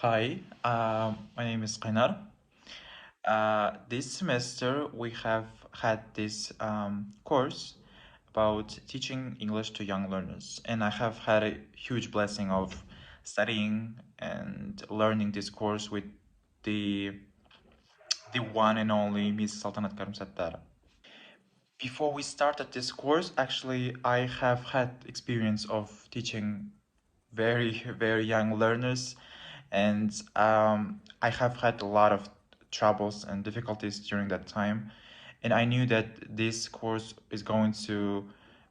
Hi, my name is Qainar. This semester we have had this course about teaching English to young learners, and I have had a huge blessing of studying and learning this course with the the one and only Miss Saltanat Karim. Before we started this course, actually, I have had experience of teaching very, very young learners, and I have had a lot of troubles and difficulties during that time. And I knew that this course is going to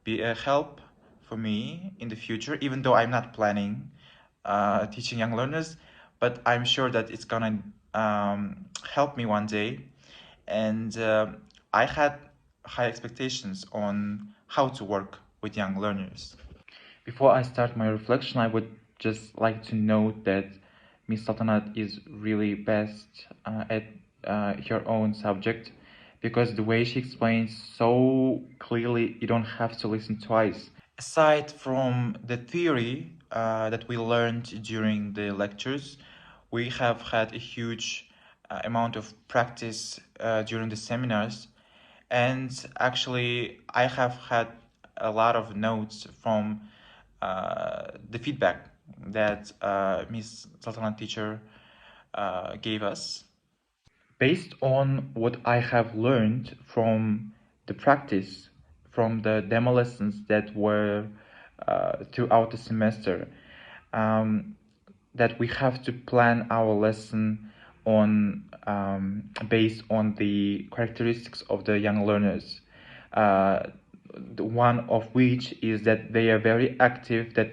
be a help for me in the future, even though I'm not planning teaching young learners, but I'm sure that it's gonna help me one day. And I had high expectations on how to work with young learners. Before I start my reflection, I would just like to note that Miss Sultanat is really best at her own subject, because the way she explains so clearly, you don't have to listen twice. Aside from the theory that we learned during the lectures, we have had a huge amount of practice during the seminars. And actually, I have had a lot of notes from the feedback that Miss Sultanat teacher gave us. Based on what I have learned from the practice, from the demo lessons that were throughout the semester, um, that we have to plan our lesson on based on the characteristics of the young learners. The one of which is that they are very active, that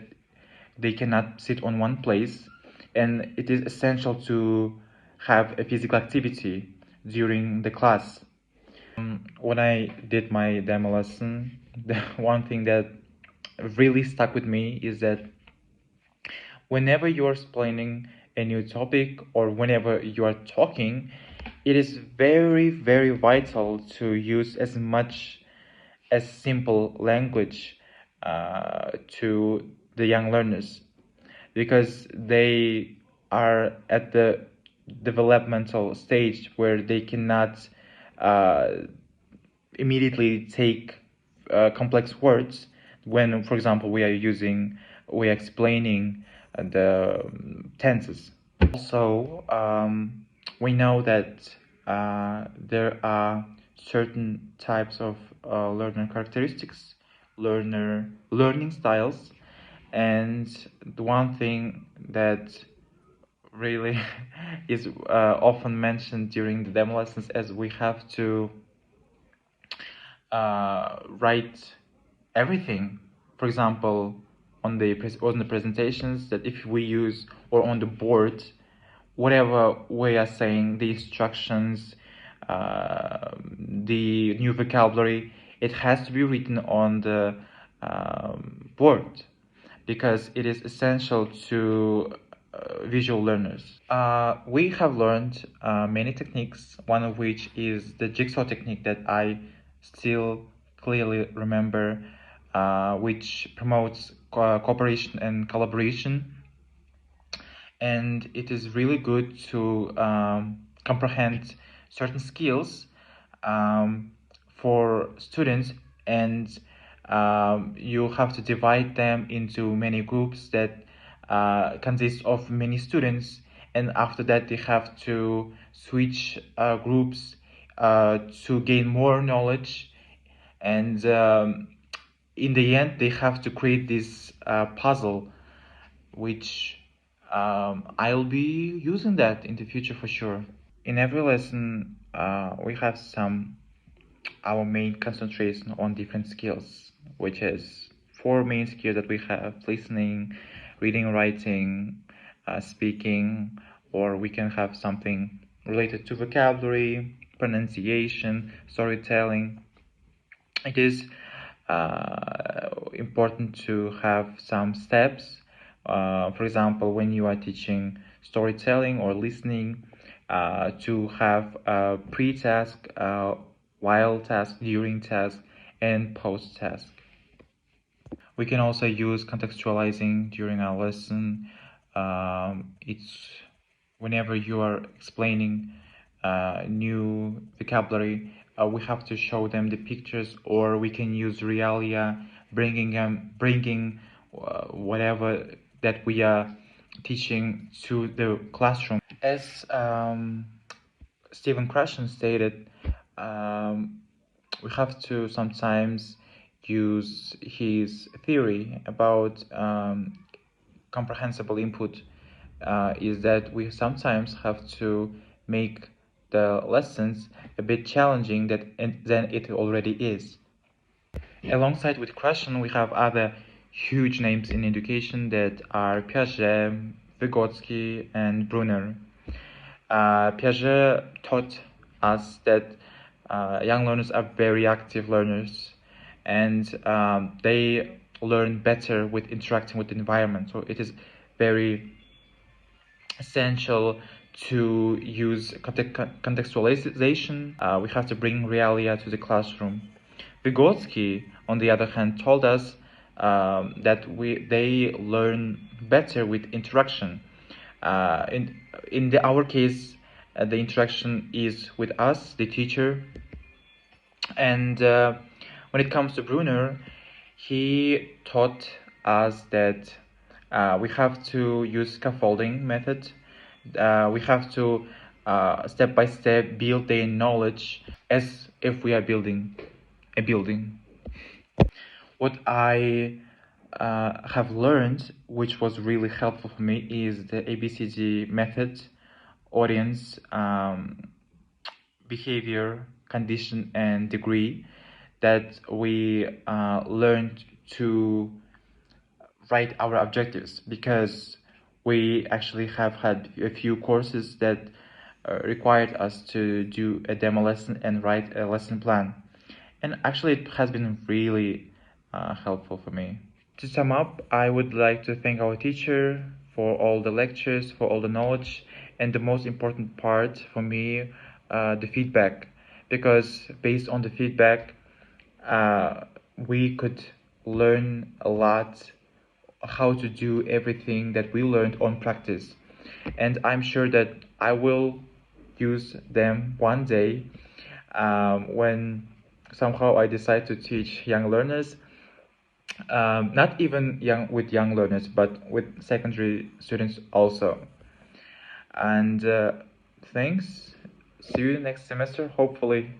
they cannot sit on one place, and it is essential to have a physical activity during the class. When I did my demo lesson, the one thing that really stuck with me is that whenever you're explaining a new topic or whenever you are talking, it is very, very vital to use as much as simple language to the young learners, because they are at the developmental stage where they cannot uh, immediately take complex words when, for example, we are explaining the tenses. Also, we know that there are certain types of learner characteristics, learning styles, and the one thing that really is often mentioned during the demo lessons, as we have to write everything. For example, on the presentations, that if we use, or on the board, whatever we are saying, the instructions, the new vocabulary, it has to be written on the board, because it is essential to visual learners. We have learned many techniques, one of which is the jigsaw technique that I still clearly remember, which promotes cooperation and collaboration. And it is really good to comprehend certain skills for students, and you have to divide them into many groups that consist of many students, and after that they have to switch groups to gain more knowledge, and in the end they have to create this puzzle, which I'll be using that in the future for sure. In every lesson, we have our main concentration on different skills, which is four main skills that we have: listening, reading, writing, speaking, or we can have something related to vocabulary, pronunciation, storytelling. It is important to have some steps. For example, when you are teaching storytelling or listening, to have a pre-task, while task, during task, and post-task. We can also use contextualizing during our lesson. It's whenever you are explaining new vocabulary, we have to show them the pictures, or we can use realia, bringing whatever that we are teaching to the classroom. As Stephen Krashen stated, we have to sometimes use his theory about comprehensible input, is that we sometimes have to make the lessons a bit challenging than it already is. Alongside with Krashen, we have other huge names in education that are Piaget, Vygotsky, and Brunner. Piaget taught us that young learners are very active learners, and they learn better with interacting with the environment. So it is very essential to use contextualization. We have to bring realia to the classroom. Vygotsky, on the other hand, told us that they learn better with interaction. In our case, the interaction is with us, the teacher. And when it comes to Brunner, he taught us that we have to use scaffolding method. We have to step by step build their knowledge as if we are building a building. What I have learned, which was really helpful for me, is the ABCD method: audience, behavior, condition, and degree, that we learned to write our objectives, because we actually have had a few courses that required us to do a demo lesson and write a lesson plan. And actually, it has been really helpful for me. To sum up, I would like to thank our teacher for all the lectures, for all the knowledge, and the most important part for me, the feedback. Because based on the feedback, we could learn a lot how to do everything that we learned on practice. And I'm sure that I will use them one day when somehow I decide to teach young learners. Not even young learners, but with secondary students also. And thanks. See you next semester, hopefully.